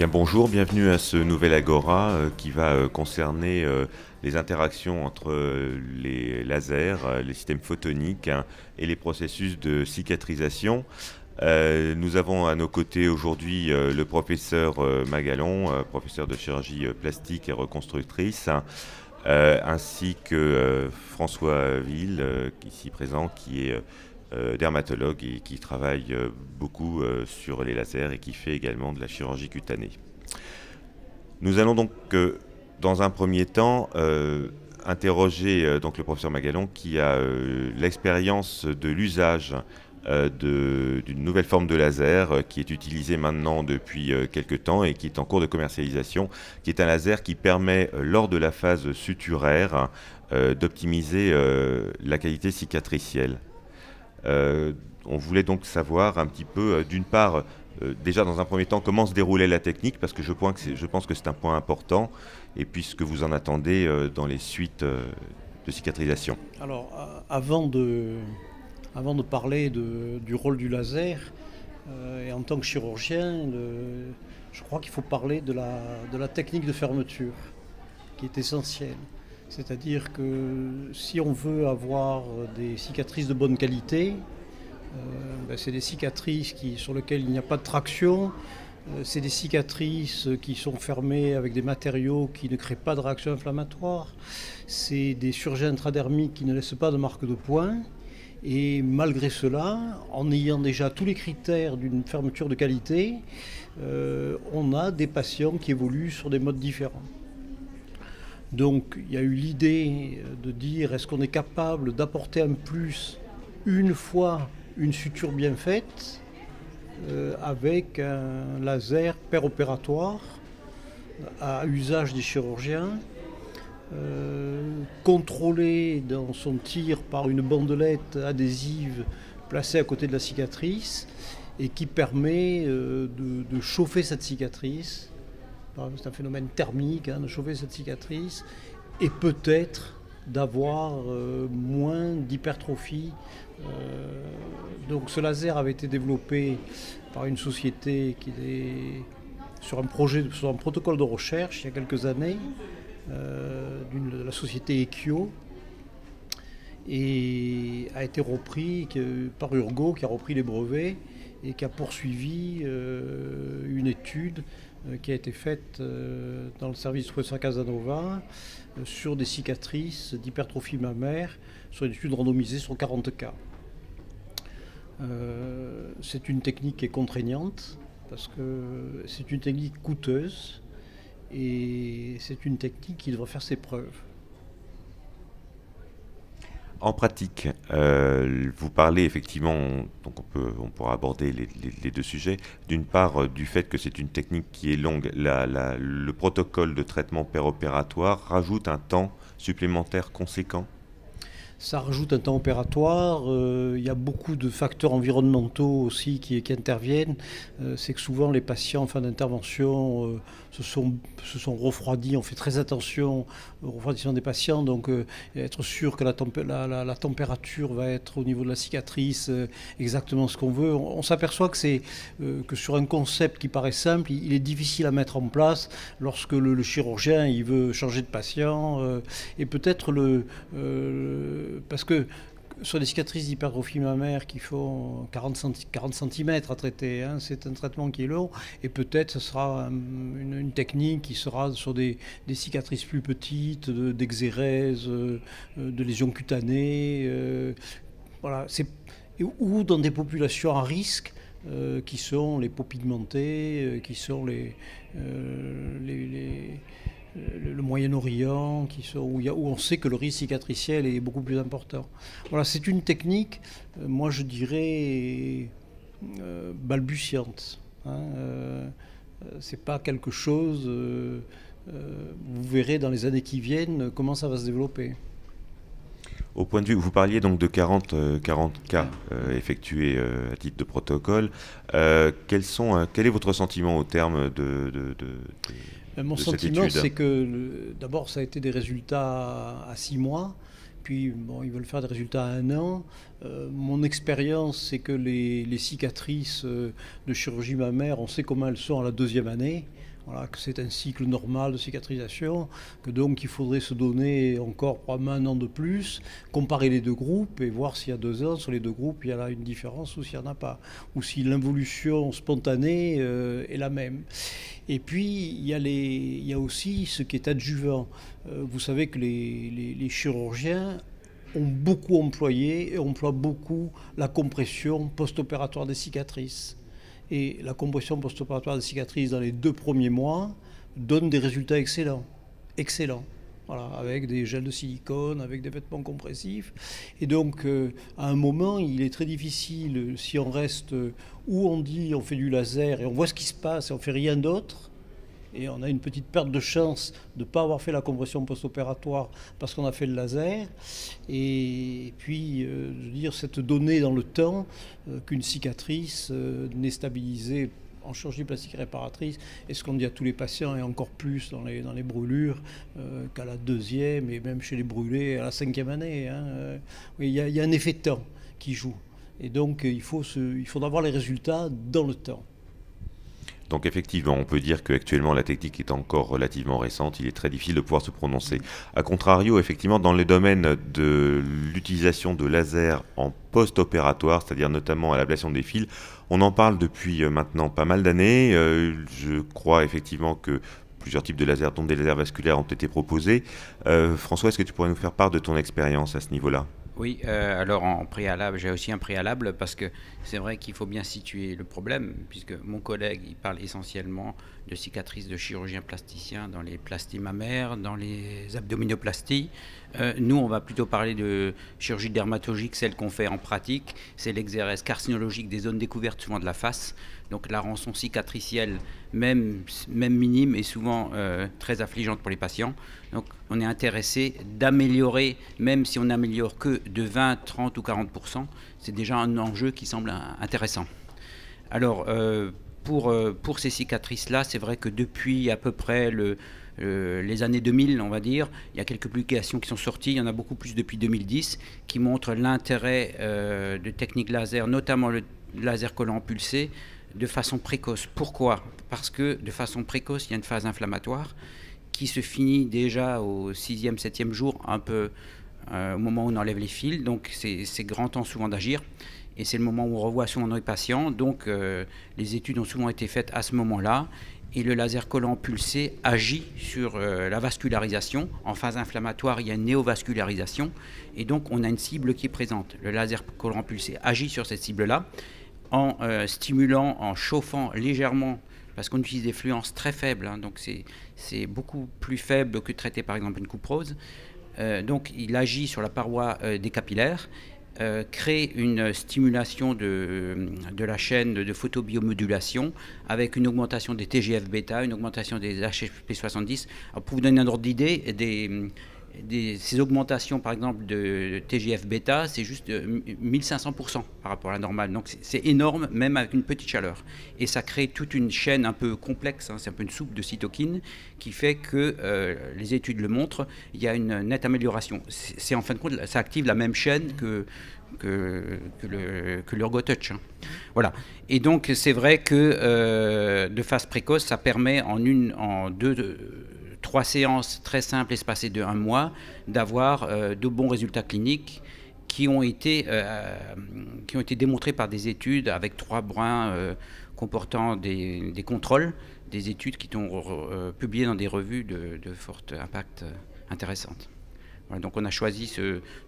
Bien, bonjour, bienvenue à ce nouvel Agora qui va concerner les interactions entre les lasers, les systèmes photoniques hein, et les processus de cicatrisation. Nous avons à nos côtés aujourd'hui le professeur Magalon, professeur de chirurgie plastique et reconstructrice, ainsi que François Ville, ici présent, qui est dermatologue et qui travaille beaucoup sur les lasers et qui fait également de la chirurgie cutanée. Nous allons donc, dans un premier temps, interroger donc le professeur Magalon qui a l'expérience de l'usage d'une nouvelle forme de laser qui est utilisée maintenant depuis quelques temps et qui est en cours de commercialisation, qui est un laser qui permet, lors de la phase suturaire, d'optimiser la qualité cicatricielle. On voulait donc savoir un petit peu, d'une part, déjà dans un premier temps, comment se déroulait la technique, parce que je pense que c'est un point important, et puis ce que vous en attendez dans les suites de cicatrisation. Alors, avant de parler du rôle du laser, et en tant que chirurgien, je crois qu'il faut parler de la technique de fermeture, qui est essentielle. C'est-à-dire que si on veut avoir des cicatrices de bonne qualité, c'est des cicatrices sur lesquelles il n'y a pas de traction, c'est des cicatrices qui sont fermées avec des matériaux qui ne créent pas de réaction inflammatoire, c'est des surjets intradermiques qui ne laissent pas de marque de poing. Et malgré cela, en ayant déjà tous les critères d'une fermeture de qualité, on a des patients qui évoluent sur des modes différents. Donc il y a eu l'idée de dire est-ce qu'on est capable d'apporter un plus une fois une suture bien faite avec un laser péropératoire à usage des chirurgiens, contrôlé dans son tir par une bandelette adhésive placée à côté de la cicatrice et qui permet de chauffer cette cicatrice. C'est un phénomène thermique, de chauffer cette cicatrice et peut-être d'avoir moins d'hypertrophie. Donc ce laser avait été développé par une société qui est sur un protocole de recherche il y a quelques années, de la société Equio, et a été repris par Urgo, qui a repris les brevets et qui a poursuivi une étude qui a été faite dans le service du professeur Casanova sur des cicatrices d'hypertrophie mammaire, sur une étude randomisée sur 40 cas. C'est une technique qui est contraignante parce que c'est une technique coûteuse et c'est une technique qui devrait faire ses preuves. En pratique, vous parlez effectivement, donc on pourra aborder les deux sujets. D'une part, du fait que c'est une technique qui est longue, le protocole de traitement péropératoire rajoute un temps supplémentaire conséquent. Ça rajoute un temps opératoire, il y a beaucoup de facteurs environnementaux aussi qui interviennent. C'est que souvent les patients en fin d'intervention se sont refroidis, on fait très attention au refroidissement des patients, donc être sûr que la température va être au niveau de la cicatrice exactement ce qu'on veut. On s'aperçoit que sur un concept qui paraît simple, il est difficile à mettre en place lorsque le chirurgien il veut changer de patient et peut-être parce que sur les cicatrices d'hypertrophie mammaire qui font 40 cm à traiter, c'est un traitement qui est long, et peut-être ce sera une technique qui sera sur des cicatrices plus petites, d'exérèse, de lésions cutanées, voilà, ou dans des populations à risque qui sont les peaux pigmentées, qui sont le Moyen-Orient, où on sait que le risque cicatriciel est beaucoup plus important. Voilà, c'est une technique, moi je dirais, balbutiante. C'est pas quelque chose, vous verrez dans les années qui viennent comment ça va se développer. Au point de vue, vous parliez donc de 40 cas effectués à titre de protocole. Quel est votre sentiment au terme de Mon sentiment, c'est que d'abord, ça a été des résultats à 6 mois, puis bon, ils veulent faire des résultats à 1 an. Mon expérience, c'est que les cicatrices de chirurgie mammaire, on sait comment elles sont à la 2e année. Voilà, que c'est un cycle normal de cicatrisation, que donc il faudrait se donner encore probablement 1 an de plus, comparer les deux groupes et voir s'il y a 2 ans, sur les deux groupes, il y a là une différence ou s'il n'y en a pas, ou si l'involution spontanée est la même. Et puis, il y a aussi ce qui est adjuvant. Vous savez que les chirurgiens ont beaucoup employé et emploient beaucoup la compression post-opératoire des cicatrices. Et la compression post-opératoire des cicatrices dans les 2 premiers mois donne des résultats excellents. Excellents. Voilà, avec des gels de silicone, avec des vêtements compressifs. Et donc, à un moment, il est très difficile, si on reste où on dit on fait du laser et on voit ce qui se passe et on ne fait rien d'autre, et on a une petite perte de chance de ne pas avoir fait la compression post-opératoire parce qu'on a fait le laser. Et puis, je veux dire, cette donnée dans le temps qu'une cicatrice n'est stabilisée en chirurgie plastique réparatrice, et ce qu'on dit à tous les patients, et encore plus dans les brûlures, qu'à la 2e, et même chez les brûlés à la 5e année. Hein. Il y a un effet temps qui joue. Et donc, il faudra voir les résultats dans le temps. Donc effectivement, on peut dire qu'actuellement la technique est encore relativement récente, il est très difficile de pouvoir se prononcer. A contrario, effectivement, dans les domaines de l'utilisation de laser en post-opératoire, c'est-à-dire notamment à l'ablation des fils, on en parle depuis maintenant pas mal d'années. Je crois effectivement que plusieurs types de lasers, dont des lasers vasculaires, ont été proposés. François, est-ce que tu pourrais nous faire part de ton expérience à ce niveau-là ? Oui, alors en préalable, j'ai aussi un préalable parce que c'est vrai qu'il faut bien situer le problème, puisque mon collègue, il parle essentiellement de cicatrices de chirurgiens plasticiens dans les plasties mammaires, dans les abdominoplasties. Nous, on va plutôt parler de chirurgie dermatologique, celle qu'on fait en pratique, c'est l'exérèse carcinologique des zones découvertes souvent de la face. Donc la rançon cicatricielle, même minime, est souvent très affligeante pour les patients. Donc on est intéressé d'améliorer, même si on n'améliore que de 20, 30 ou 40%, c'est déjà un enjeu qui semble intéressant. Alors pour ces cicatrices-là, c'est vrai que depuis à peu près les années 2000, on va dire, il y a quelques publications qui sont sorties, il y en a beaucoup plus depuis 2010, qui montrent l'intérêt de techniques laser, notamment le laser collant pulsé, de façon précoce. Pourquoi ? Parce que de façon précoce, il y a une phase inflammatoire qui se finit déjà au 6e, 7e jour, un peu au moment où on enlève les fils. Donc c'est grand temps souvent d'agir. Et c'est le moment où on revoit souvent nos patients. Donc les études ont souvent été faites à ce moment-là. Et le laser collant pulsé agit sur la vascularisation. En phase inflammatoire, il y a une néovascularisation. Et donc on a une cible qui est présente. Le laser collant pulsé agit sur cette cible-là, en stimulant, en chauffant légèrement, parce qu'on utilise des fluences très faibles, hein, donc c'est beaucoup plus faible que de traiter par exemple une couperose. Donc il agit sur la paroi des capillaires, crée une stimulation de la chaîne de photobiomodulation avec une augmentation des TGF-bêta, une augmentation des HSP70. Alors pour vous donner un ordre d'idée, ces augmentations, par exemple, de TGF-bêta, c'est juste 1500% par rapport à la normale. Donc c'est énorme, même avec une petite chaleur. Et ça crée toute une chaîne un peu complexe, hein, c'est un peu une soupe de cytokines, qui fait que, les études le montrent, il y a une nette amélioration. C'est en fin de compte, ça active la même chaîne que l'ErgoTouch. Hein. Voilà. Et donc c'est vrai que de phase précoce, ça permet en 3 séances très simples espacées de 1 mois d'avoir de bons résultats cliniques qui ont été démontrés par des études avec 3 brins comportant des contrôles, des études qui sont publiées dans des revues de fort impact intéressantes. Voilà, donc on a choisi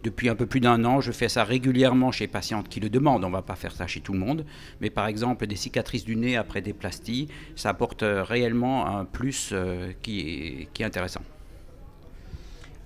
depuis un peu plus d'1 an, je fais ça régulièrement chez les patientes qui le demandent, on ne va pas faire ça chez tout le monde, mais par exemple des cicatrices du nez après des plasties, ça apporte réellement un plus qui est intéressant.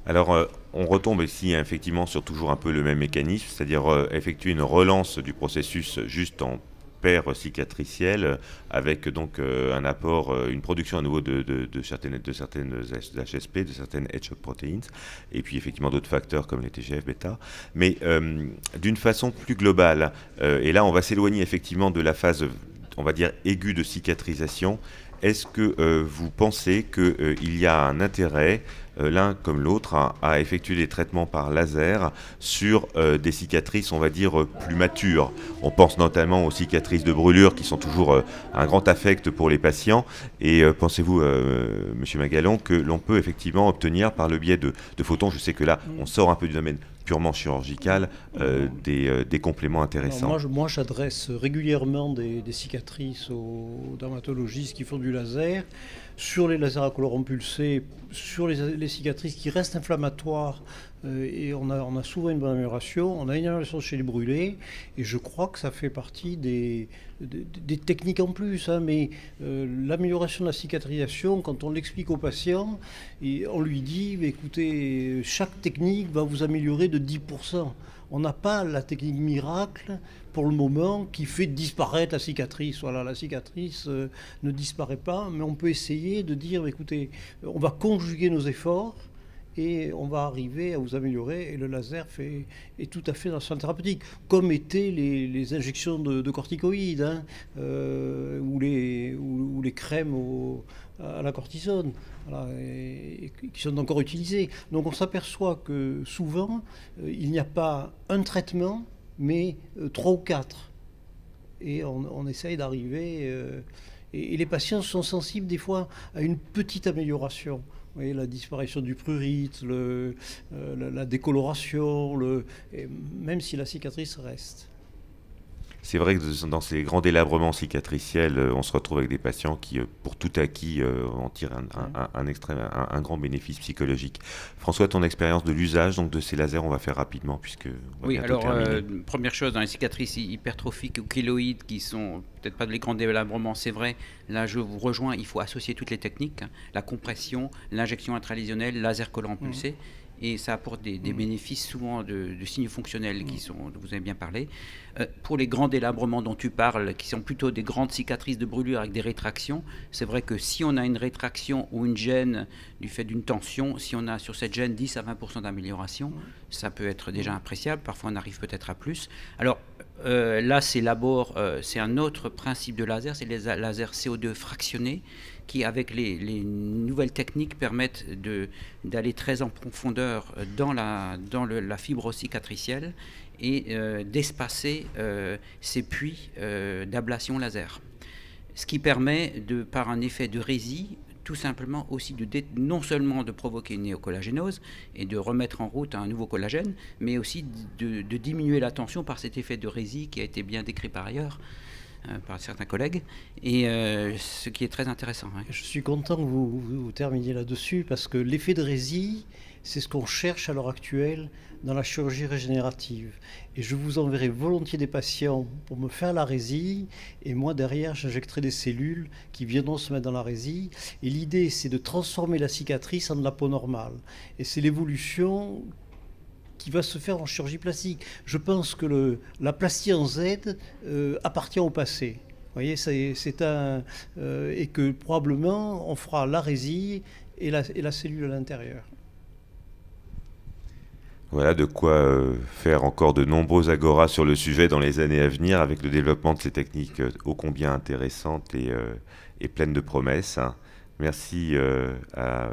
Alors, on retombe ici effectivement sur toujours un peu le même mécanisme, c'est-à-dire effectuer une relance du processus juste en paire cicatricielle avec donc un apport, une production à nouveau de certaines HSP, de certaines H-shock proteins, et puis effectivement d'autres facteurs comme les TGF-bêta. Mais d'une façon plus globale, et là on va s'éloigner effectivement de la phase, on va dire, aiguë de cicatrisation, Est-ce que vous pensez qu'il y a un intérêt, l'un comme l'autre, à effectuer des traitements par laser sur des cicatrices, on va dire, plus matures? On pense notamment aux cicatrices de brûlure qui sont toujours un grand affect pour les patients. Et pensez-vous, Monsieur Magalon, que l'on peut effectivement obtenir par le biais de photons, je sais que là, on sort un peu du domaine purement chirurgical, des compléments intéressants? Alors moi, j'adresse régulièrement des cicatrices aux dermatologistes qui font du laser, sur les lasers à colorant pulsé, sur les cicatrices qui restent inflammatoires, et on a souvent une bonne amélioration. On a une amélioration chez les brûlés, et je crois que ça fait partie des techniques en plus, hein, mais l'amélioration de la cicatrisation, quand on l'explique aux patients, on lui dit, écoutez, chaque technique va vous améliorer de 10%. On n'a pas la technique miracle pour le moment qui fait disparaître la cicatrice. Voilà, la cicatrice ne disparaît pas, mais on peut essayer de dire, écoutez, on va conjuguer nos efforts et on va arriver à vous améliorer. Et le laser est tout à fait dans le champ thérapeutique, comme étaient les injections de corticoïdes, hein, ou les crèmes à la cortisone, voilà, et qui sont encore utilisées. Donc on s'aperçoit que souvent, il n'y a pas un traitement, mais 3 ou 4. Et on essaye d'arriver... et les patients sont sensibles des fois à une petite amélioration. Vous voyez, la disparition du prurite, la décoloration, même si la cicatrice reste. C'est vrai que dans ces grands délabrements cicatriciels, on se retrouve avec des patients qui, pour tout acquis, en tirent un grand bénéfice psychologique. François, ton expérience de l'usage donc de ces lasers, on va faire rapidement puisque on va bientôt terminer. Première chose, dans les cicatrices hypertrophiques ou kéloïdes qui sont peut-être pas les grands délabrements, c'est vrai, là je vous rejoins, il faut associer toutes les techniques, hein, la compression, l'injection intralésionnelle, laser collant pulsé. Et ça apporte des bénéfices souvent de signes fonctionnels dont vous avez bien parlé. Pour les grands délabrements dont tu parles, qui sont plutôt des grandes cicatrices de brûlure avec des rétractions, c'est vrai que si on a une rétraction ou une gêne du fait d'une tension, si on a sur cette gêne 10 à 20% d'amélioration, ça peut être déjà appréciable. Parfois on arrive peut-être à plus. Alors là c'est un autre principe de laser, c'est les lasers CO2 fractionnés, qui, avec les nouvelles techniques, permettent d'aller très en profondeur dans la fibre cicatricielle et d'espacer ces puits d'ablation laser. Ce qui permet, par un effet de résie, tout simplement aussi non seulement de provoquer une néocollagénose et de remettre en route un nouveau collagène, mais aussi de diminuer la tension par cet effet de résie qui a été bien décrit par ailleurs, par certains collègues, et ce qui est très intéressant. Hein. Je suis content que vous terminiez là-dessus, parce que l'effet de résie, c'est ce qu'on cherche à l'heure actuelle dans la chirurgie régénérative. Et je vous enverrai volontiers des patients pour me faire la résie, et moi derrière j'injecterai des cellules qui viendront se mettre dans la résie. Et l'idée, c'est de transformer la cicatrice en de la peau normale. Et c'est l'évolution qui va se faire en chirurgie plastique. Je pense que la plastie en Z appartient au passé. Vous voyez, et que probablement on fera la résie et la cellule à l'intérieur. Voilà de quoi faire encore de nombreux agoras sur le sujet dans les années à venir, avec le développement de ces techniques ô combien intéressantes et pleines de promesses. Merci à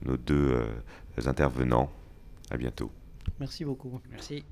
nos deux intervenants. À bientôt. Merci beaucoup. Merci.